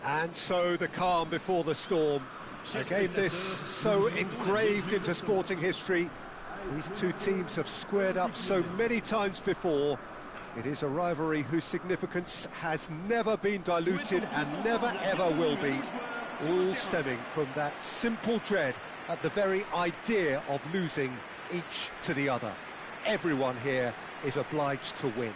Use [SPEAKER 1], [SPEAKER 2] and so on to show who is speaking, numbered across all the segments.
[SPEAKER 1] And so the calm before the storm. A game this so engraved into sporting history. These two teams have squared up so many times before. It is a rivalry whose significance has never been diluted and never ever will be. All stemming from that simple dread at the very idea of losing each to the other. Everyone here is obliged to win.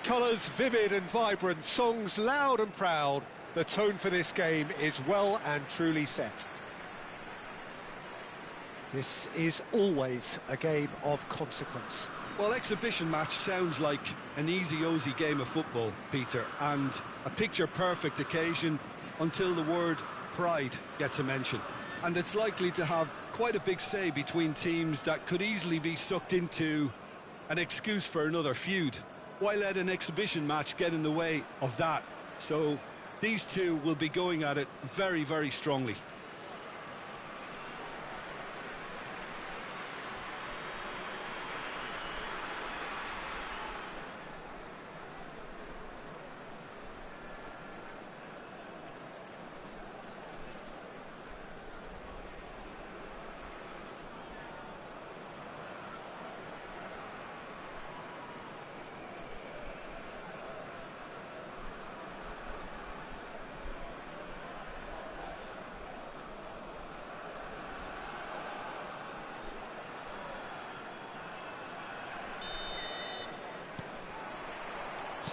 [SPEAKER 1] Colours vivid and vibrant, songs loud and proud. The tone for this game is well and truly set. This is always a game of consequence.
[SPEAKER 2] Well, exhibition match sounds like an easy-ozy game of football, Peter, and a picture-perfect occasion until the word pride gets a mention. And it's likely to have quite a big say between teams that could easily be sucked into an excuse for another feud. Why let an exhibition match get in the way of that? So these two will be going at it very, very strongly.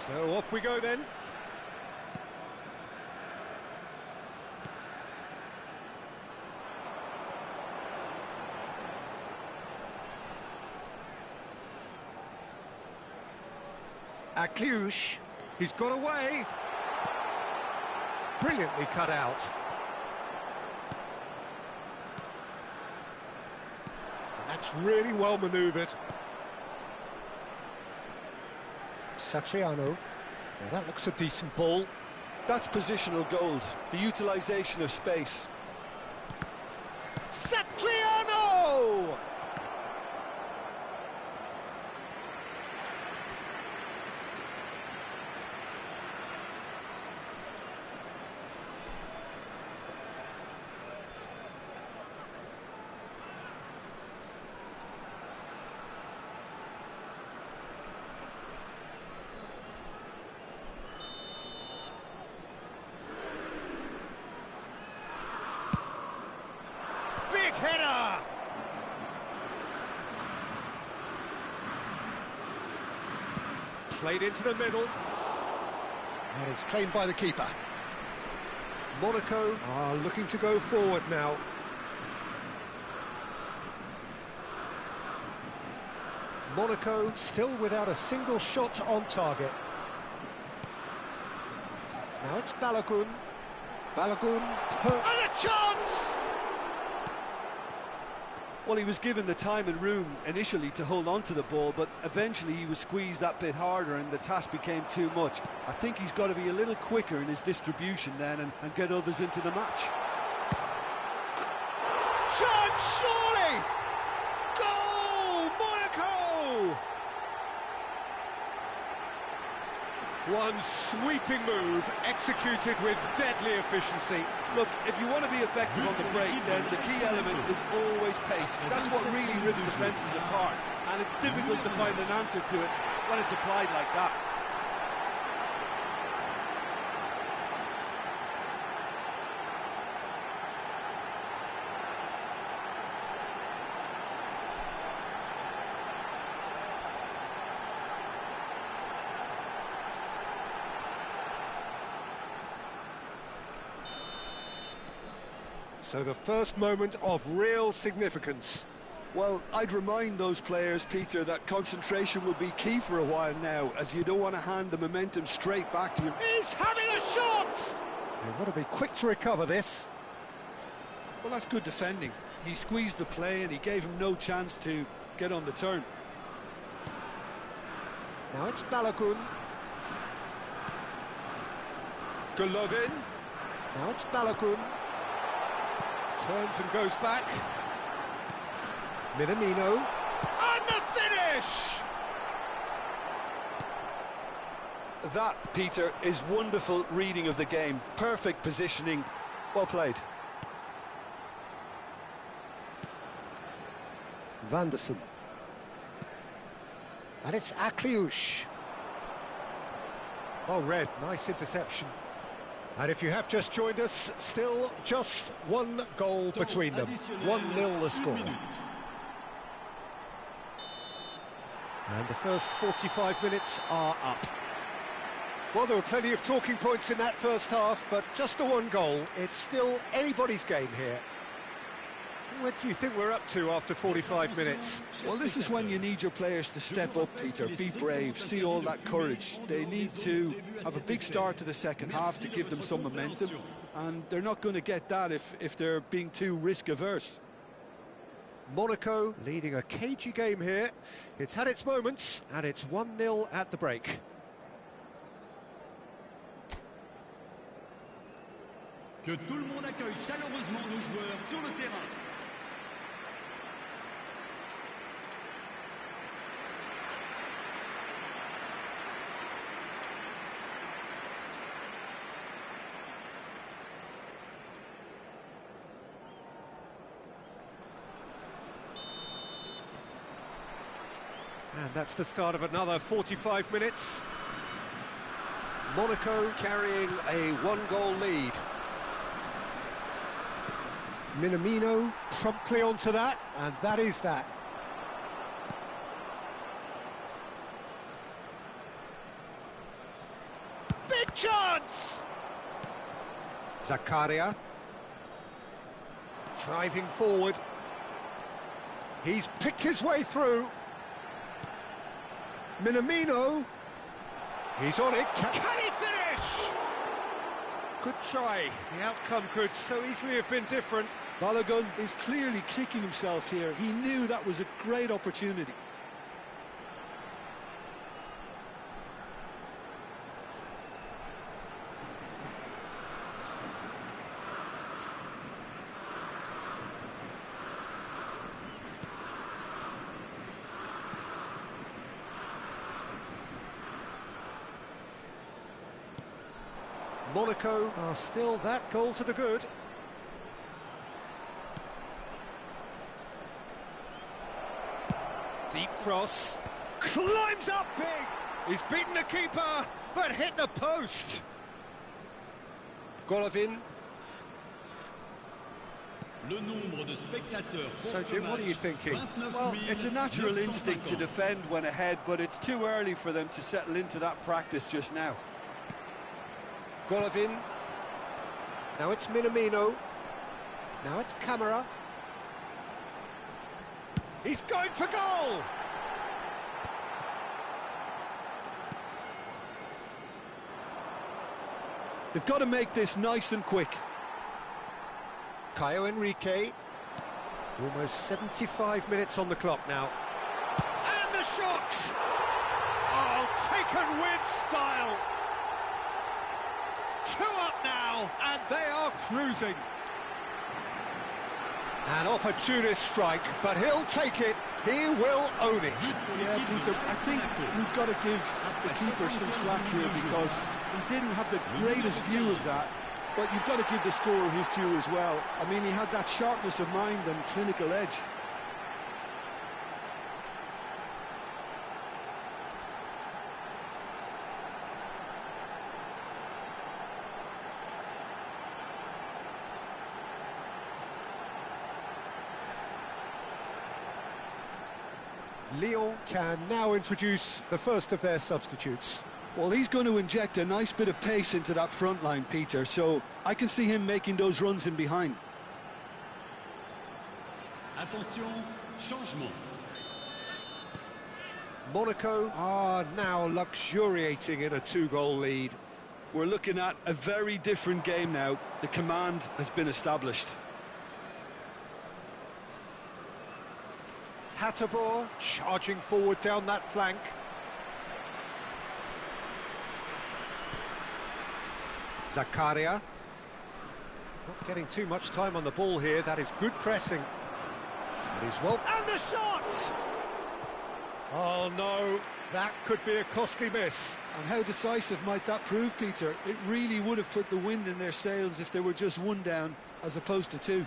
[SPEAKER 1] So off we go then. Akliouche, he's got away. Brilliantly cut out. And that's really well manoeuvred. Satriano. Now that looks a decent ball.
[SPEAKER 2] That's positional gold, the utilisation of space.
[SPEAKER 1] Satriano! Big header! Played into the middle. And it's claimed by the keeper. Monaco are looking to go forward now. Monaco still without a single shot on target. Now it's Balogun. Balogun. And a chance!
[SPEAKER 2] Well, he was given the time and room initially to hold on to the ball, but eventually he was squeezed that bit harder and the task became too much. I think he's got to be a little quicker in his distribution then and get others into the match.
[SPEAKER 1] Chance, surely! Goal! Monaco! One sweeping move, executed with deadly efficiency.
[SPEAKER 2] Look, if you want to be effective on the break, then the key element is always pace. That's what really rips defences apart, and it's difficult to find an answer to it when it's applied like that.
[SPEAKER 1] So the first moment of real significance.
[SPEAKER 2] Well, I'd remind those players, Peter, that concentration will be key for a while now, as you don't want to hand the momentum straight back to you.
[SPEAKER 1] He's having a shot! They want to be quick to recover this.
[SPEAKER 2] Well, that's good defending. He squeezed the play and he gave him no chance to get on the turn.
[SPEAKER 1] Now it's Balogun. Golovin. Now it's Balogun. Turns and goes back. Minamino. And the finish!
[SPEAKER 2] That, Peter, is wonderful reading of the game. Perfect positioning. Well played.
[SPEAKER 1] Vanderson. And it's Akliouche. Well read, nice interception. And if you have just joined us, still just one goal between them. 1-0 the score. And the first 45 minutes are up. Well, there were plenty of talking points in that first half, but just the one goal. It's still anybody's game here. What do you think we're up to after 45 minutes?
[SPEAKER 2] Well, this is when you need your players to step up, Peter, be brave, see all that courage. They need to have a big start to the second half to give them some momentum, and they're not going to get that if they're being too risk-averse.
[SPEAKER 1] Monaco leading a cagey game here. It's had its moments, and it's 1-0 at the break.
[SPEAKER 3] Que tout le monde accueille chaleureusement nos joueurs sur le terrain.
[SPEAKER 1] And that's the start of another 45 minutes. Monaco carrying a one-goal lead. Minamino promptly onto that, and that is that. Big chance! Zakaria. Driving forward. He's picked his way through. Minamino. He's on it. Can he finish? Good try. The outcome could so easily have been different.
[SPEAKER 2] Balogun is clearly kicking himself here. He knew that was a great opportunity.
[SPEAKER 1] Monaco are still that goal to the good. Deep cross. Climbs up big. He's beaten the keeper, but hit the post. Golovin.
[SPEAKER 3] Le nombre de spectateurs.
[SPEAKER 1] So, Jim, what are you thinking?
[SPEAKER 2] Well, it's a natural instinct to defend when ahead, but it's too early for them to settle into that practice just now.
[SPEAKER 1] Golovin. Now it's Minamino. Now it's Camara. He's going for goal!
[SPEAKER 2] They've got to make this nice and quick.
[SPEAKER 1] Caio Henrique. Almost 75 minutes on the clock now. And the shot! Oh, taken with style! 2 up now, and they are cruising. An opportunist strike, but he'll take it. He will own it.
[SPEAKER 2] Yeah, Peter, I think we've got to give the keeper some slack here because he didn't have the greatest view of that. But you've got to give the scorer his due as well. I mean, he had that sharpness of mind and clinical edge.
[SPEAKER 1] Lyon can now introduce the first of their substitutes.
[SPEAKER 2] Well, he's going to inject a nice bit of pace into that front line, Peter, so I can see him making those runs in behind.
[SPEAKER 3] Attention, changement.
[SPEAKER 1] Monaco are now luxuriating in a 2-goal lead.
[SPEAKER 2] We're looking at a very different game now. The command has been established.
[SPEAKER 1] Hateboer charging forward down that flank. Zakaria. Not getting too much time on the ball here. That is good pressing. That is well. And the shot! Oh no, That could be a costly miss.
[SPEAKER 2] And how decisive might that prove, Peter? It really would have put the wind in their sails if they were just one down as opposed to two.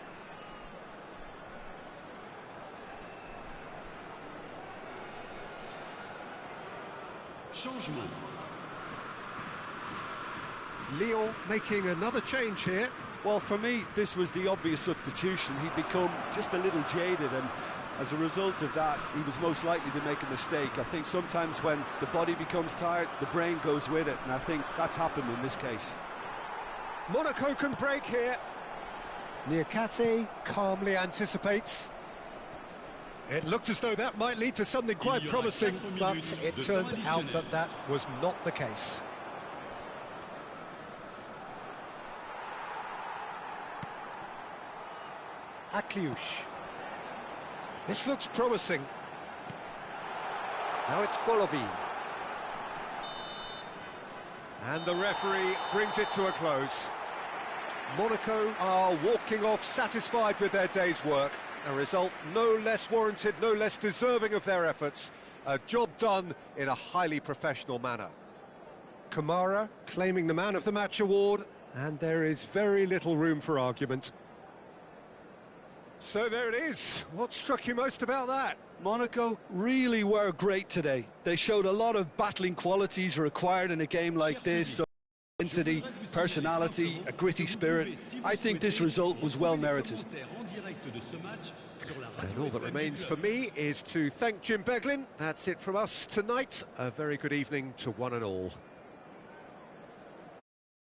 [SPEAKER 3] Changement.
[SPEAKER 1] Lyon making another change here.
[SPEAKER 2] Well, for me, this was the obvious substitution. He'd become just a little jaded, and as a result of that, he was most likely to make a mistake. I think sometimes when the body becomes tired, the brain goes with it, and I think that's happened in this case.
[SPEAKER 1] Monaco can break here. Niakate calmly anticipates. It looked as though that might lead to something quite promising, but it turned out that that was not the case. Akliouche. This looks promising. Now it's Golovin. And the referee brings it to a close. Monaco are walking off satisfied with their day's work. A result no less warranted, no less deserving of their efforts. A job done in a highly professional manner. Kamara claiming the Man of the Match award, and there is very little room for argument. So there it is. What struck you most about that?
[SPEAKER 2] Monaco really were great today. They showed a lot of battling qualities required in a game like this. So intensity, personality, a gritty spirit. I think this result was well merited.
[SPEAKER 1] And all that remains for me is to thank Jim Beglin. That's it from us tonight. A very good evening to one and all.